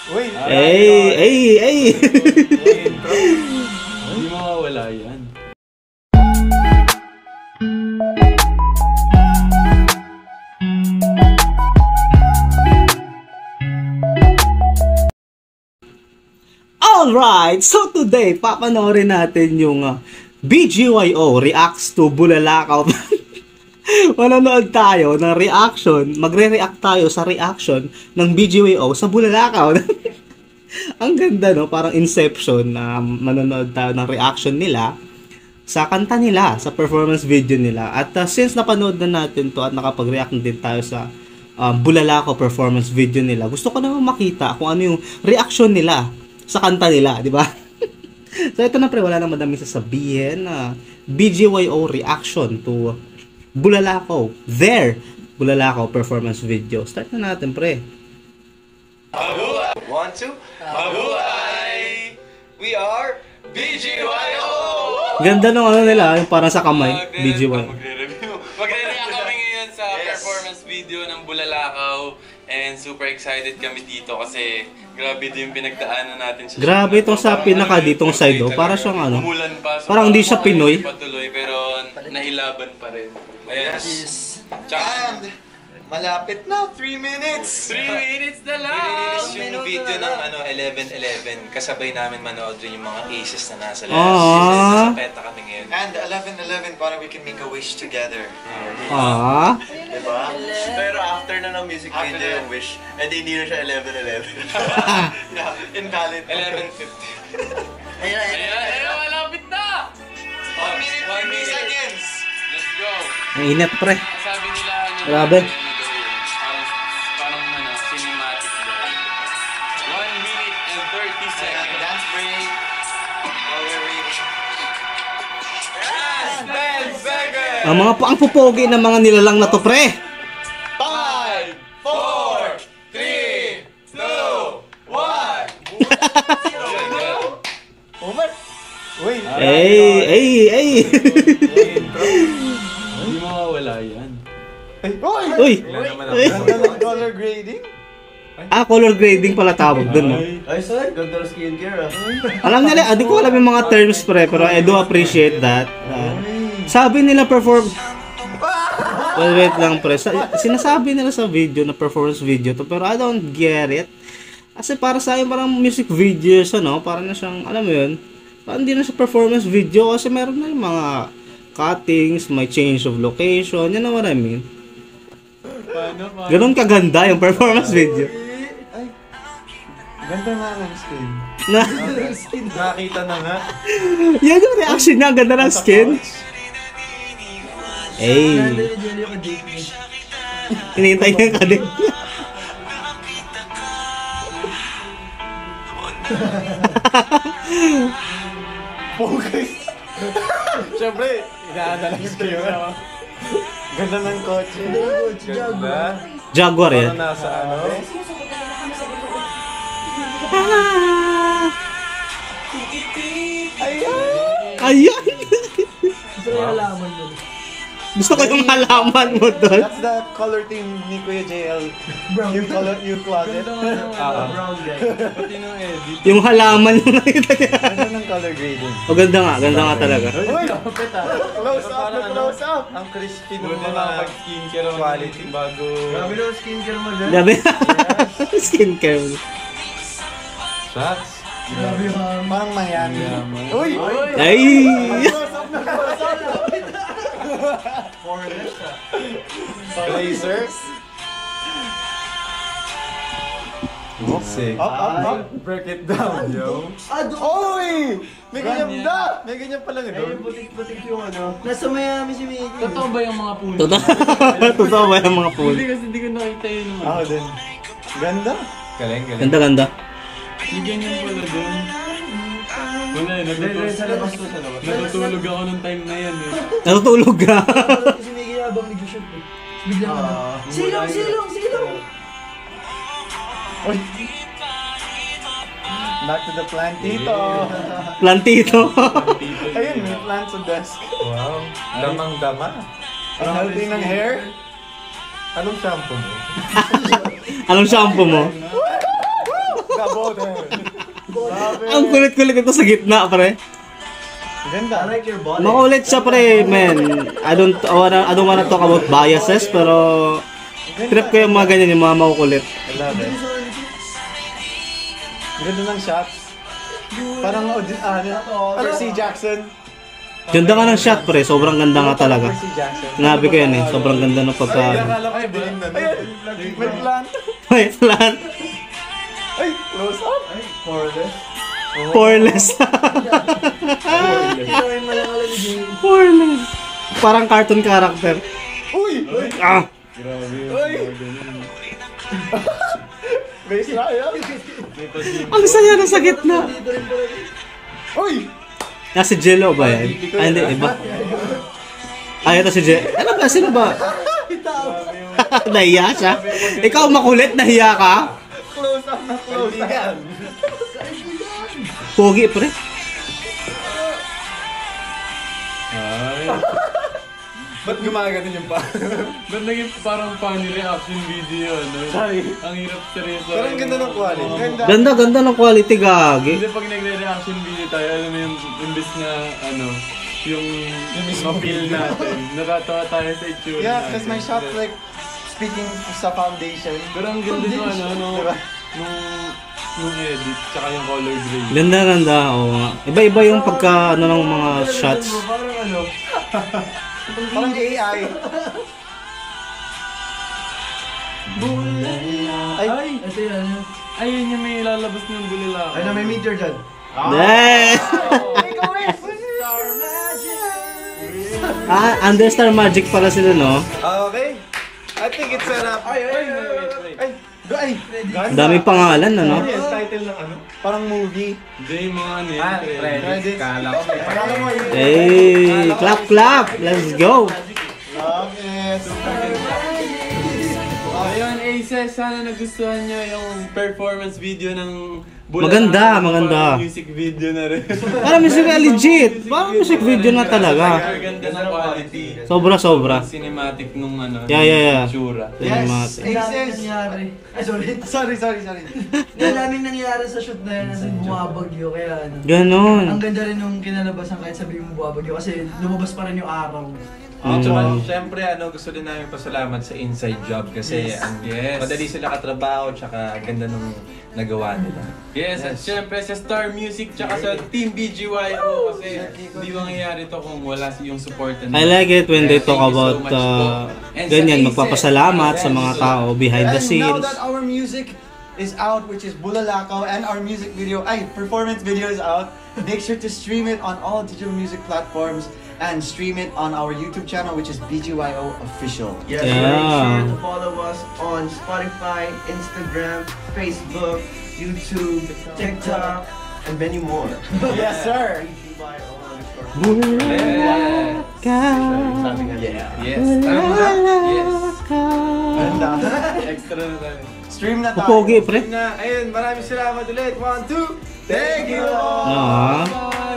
Uy! Ay! Hindi mawawala yan. Alright! So today, papanoorin natin yung BGYO reacts to Bulalakaw. Manonood tayo ng reaction, magre-react tayo sa reaction ng BGYO sa Bulalakaw. Ang ganda, no? Parang Inception na manonood tayo ng reaction nila sa kanta nila, sa performance video nila. At since napanood na natin to at nakapag-react din tayo sa Bulalakaw performance video nila, gusto ko naman makita kung ano yung reaction nila sa kanta nila, di ba? So ito na pre, wala nang madaming sasabihin na BGYO reaction to Bulalakaw, their Bulalakaw performance video. Start na natin pre. Mabuhay! 1, 2, mabuhay! We are BGYO! Ganda nung ano nila, yung parang sa kamay, BGYO. Magre-react kami ngayon sa performance video ng Bulalakaw. And super excited kami dito kasi grabe din yung pinagdaanan natin siya. Grabe itong sa pinaka ditong side, oh. Para siyang ano, parang hindi siya Pinoy. Patuloy, pero nailaban pa rin. Ayan. And malapit na, 3 minutes! 3 minutes na lang! Release yung video ng 11-11. Kasabay namin manood rin yung mga aces na nasa labas. Aww. Nasa peta kami ngayon. And 11-11, parang we can make a wish together. Ah. Diba? Pero after na ng music video yung wish, edi hindi na siya 11-11. Invalid. 11-50. Ayan, malapit na! 1 minute, 50 seconds! Let's go! Ang inat pre. Sabi nila, Grabe. Parang cinematic dahil. 1 minute and 30 seconds. Dance break. While we're waiting. 10 seconds! Ang mga ang pupogi ng mga nilalang na to pre. 5, 4, 3, 2, 1. Umar! Uy! Ay! Hindi mawawala yan. Uy! Ganda ng color grading? Color grading pala tawag dun, no? Ay, sir, ganda ng skincare Alam nila, di ko alam yung mga terms pre, pero I do appreciate that. Sabi nila well, wait lang pre. Sinasabi nila sa video na performance video to, pero I don't get it. Kasi para sa akin parang music videos, ano? Parang na siyang, alam mo yun? Parang hindi na siya performance video kasi meron na yung mga cuttings, may change of location, you know what I mean? Ganun kaganda yung performance video. Ay, ganda nga ng skin. Nakita na nga. Yan yung reaction niya, ganda ng skin. Ay. Hinihintay niya yung kadit niya. Focus. Siyempre, inaadala yung skin. Ganda ng kotse. Ganda. Jaguar yan. Parang nasa ano? Ayan! Gusto ko yung halaman mo doon. That's the color team ni Kuya JL. Yung color, yung closet. Brown guy. Pati nung edit. Yung halaman yung nakita niya. Ganda ng color grading. O ganda nga talaga. Uy! Close up, close up! Ang crispy ng Doon na mga mag-skincare quality. bago. Grabe na skincare mo dyan. Grabe. Skincare. Shots. Parang Miami. Uy! Ay! Blazers. Up. Break it down, yo. Oy! May ganyan na! May ganyan pala nga doon. Butik-butik yung ano. Nasa Miami si Miggy. Totoo ba yung mga puno? Totoo ba yung mga pool? Hindi kasi hindi ko nakita yun. Ako din. Ganda. Galing. Ganda. May ganyan pala doon. Wala eh, natutulog ako nung time na yan eh. Natutulog ka. Si Miggy habang nag-shoot eh. Biglang ano. Silong! Uy! Back to the plantito. Plantito. Ayun, may plant sa desk. Wow. Damang-dama. Ang healthy ng hair. Anong shampoo mo? Anong shampoo mo? Ang kulit-kulit ito sa gitna, pre. Ganda. I like your body. Makulit siya, pre, man. I don't wanna talk about biases, pero trip ko yung mga ganyan, yung mga makukulit. I love it. Ganda ng shots. Parang Percy Jackson. Ganda nga ng shot, pre. Sobrang ganda nga talaga. Percy Jackson. Nabi ko yan eh. Sobrang ganda ng pagka... Akala ko ayun. May plant. Wait lang. Ay, close up. Ay, poreless. Poreless. Poreless. Parang cartoon character. Uy! Ah! Uy! Base na yan. Ang saya na sa gitna. Uy! Si Jello ba yan? Ay, hindi. Iba. Ay, ito si Jello. Ano ba? Sino ba? Nahiya siya? Ikaw makulit, nahiya ka? Close up na close up. Pogi, pre. Ba't gumagano yung pa? Ba't naging parang funny reaction video, no? Sorry. Ang hirap seryoso. Pero ang ganda ng quality. Ganda ng quality, gagi. Hindi pag nagre-reaction video tayo, alam mo yung imbis na yung ma-feel natin. Natatawa tayo sa itsura Yeah, natin. because my shot like speaking sa foundation. Pero ang ganda nung edit, tsaka yung color grade. Ganda, oo nga. Iba-iba yung pagka, ng mga shots. Parang AI. Ay! Ito yan. Ayun yung may lalabas ng bulila. Ay na, may meteor dyan. Under Star Magic pala sila, no? Okay. I think it's set up. Ay. Ang daming pangalan, ano? Ano yung title ng ano? Parang movie. Hindi, yung mga ano yun. Credits. Kala ko. Kala mo yun. Hey, clap! Let's go! Okay. Ayun, Aces, sana nagustuhan nyo yung performance video ng Maganda. Parang music video na rin. Parang music legit. Parang music video na talaga. Ang ganda ng quality. Sobra. Cinematic nung Yeah. itsura. Yes. Ang daming nangyari. Ay, sorry. Sorry. Ang daming nangyari sa shoot na yan kasi bumabagyo. Kaya ano. Ganon. Ang ganda rin nung kinalabasan kahit sabihin mo bumabagyo kasi lumabas pa rin yung araw. Tsaka syempre gusto din namin pasalamat sa Inside Job kasi madali sila katrabaho tsaka ganda nung nagawa nila. Yes, at syempre sa Star Music tsaka sa Team BGYO kasi hindi mangyayari to kung wala yung support nila. I like it when they talk Thank you so about much po. And ganyan, sa magpapasalamat sa mga tao behind the And now scenes. that our music is out, which is Bulalakaw, and our music video, performance video is out, make sure to stream it on all digital music platforms and stream it on our YouTube channel, which is BGYO Official. Yes, Yeah. make sure to follow us on Spotify, Instagram, Facebook, YouTube, TikTok, and many more. Yes, sir. Yes, tama na. Yes. Ganda. Extra na tayo. Stream na tayo. Pupogi, pre. Stream na. Ayun, maraming salamat ulit. 1, 2. Thank you all.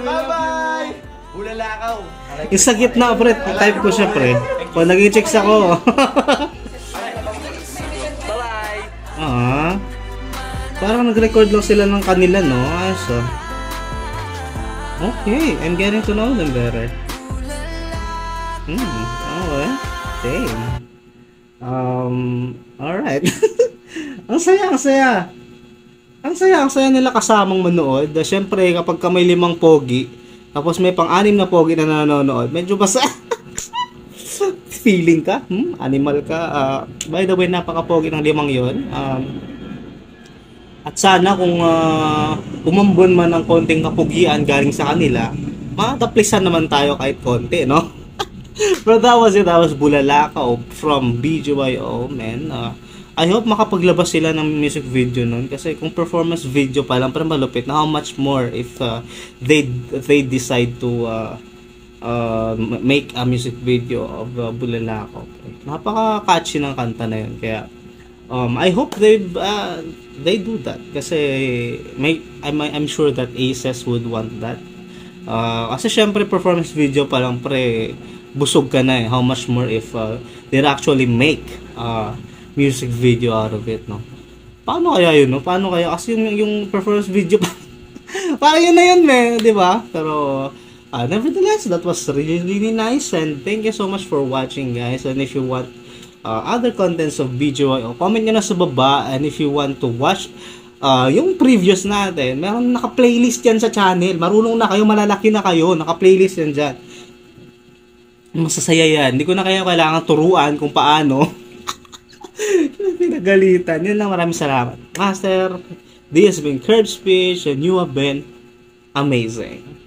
Bye-bye. Bulalakaw. Yung sa gitna, pre, type ko siya, pre. Pag nag-checks ako. Parang nag-record lang sila ng kanila, no? Ayos, oh. Okay, I'm getting to know them better. Okay. Damn. Alright. Ang saya. Ang saya nila kasamang manood. Siyempre, kapag ka may 5 pogi, tapos may pang-6 na pogi na nanonood, medyo basa. Feeling ka? Animal ka? By the way, napaka-pogi ng 5 yon. At sana kung umambon man ng konting kapugian galing sa kanila, mataplisan naman tayo kahit konti, no? But that was it. That was Bulalakaw from BGYO, man. I hope makapaglabas sila ng music video nun. Kasi kung performance video pa lang, parang malupit na how much more if they decide to make a music video of Bulalakaw. Napaka-catchy ng kanta na yun. Kaya I hope they do that. Kasi I'm sure that Aces would want that. Kasi syempre performance video pa lang, pre, busog ka na eh. How much more if they actually make music video out of it, no? Paano kaya yun, no? Paano kaya? Kasi yung performance video, parang yun na yun, di ba? Pero, nevertheless, that was really, really nice. And thank you so much for watching, guys. And if you want other contents of BGYO, comment nyo na sa baba. And if you want to watch yung previous natin, meron naka-playlist yan sa channel. Marunong na kayo, malalaki na kayo. Naka-playlist yan dyan. Masasaya yan. Hindi ko na kayo kailangan turuan kung paano. Pinagalitan. Yun lang, maraming salamat. Master, this has been Curb Speech and you have been amazing.